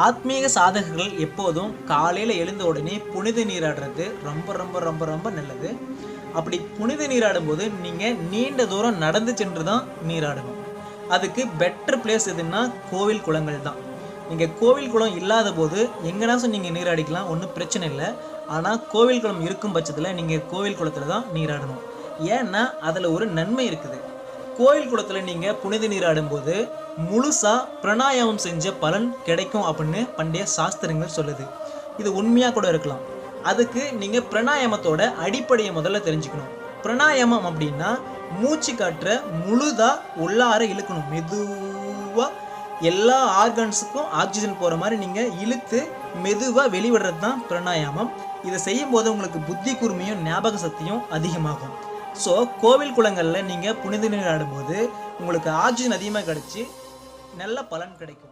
ஆத்மீக சாதகர்கள் எப்போதும் காலையில் எழுந்த உடனே புனித நீராடுறது ரொம்ப ரொம்ப ரொம்ப ரொம்ப நல்லது. அப்படி புனித நீராடும்போது நீங்கள் நீண்ட தூரம் நடந்து சென்று தான் நீராடணும். அதுக்கு பெட்டர் பிளேஸ் எதுன்னா கோவில் குளங்கள் தான். நீங்கள் கோவில் குளம் இல்லாத போது எங்கேனாச்சும் நீங்கள் நீராடிக்கலாம், ஒன்றும் பிரச்சனை இல்லை. ஆனால் கோவில் குளம் இருக்கும் பட்சத்தில் நீங்கள் கோவில் குளத்தில் தான் நீராடணும். ஏன்னா அதில் ஒரு நன்மை இருக்குது. கோயில் குளத்தில் நீங்கள் புனித நீராடும்போது முழுசாக பிராணாயாமம் செஞ்ச பலன் கிடைக்கும் அப்படின்னு பண்டைய சாஸ்திரங்கள் சொல்லுது. இது உண்மையாக கூட இருக்கலாம். அதுக்கு நீங்கள் பிராணாயாமத்தோட அடிப்படையை முதல்ல தெரிஞ்சுக்கணும். பிராணாயாமம் அப்படின்னா மூச்சு காற்றை முழுதாக உள்ளார இழுக்கணும். மெதுவாக எல்லா ஆர்கன்ஸுக்கும் ஆக்சிஜன் போகிற மாதிரி நீங்கள் இழுத்து மெதுவாக வெளிவிடுறது தான் பிராணாயாமம். இதை செய்யும் போது உங்களுக்கு புத்தி கூர்மையும் ஞாபக சக்தியும் அதிகமாகும். ஸோ கோவில் குளங்களில் நீங்கள் புனித நீராடும்போது உங்களுக்கு ஆக்சிஜன் அதிகமாக கிடச்சி நல்ல பலன் கிடைக்கும்.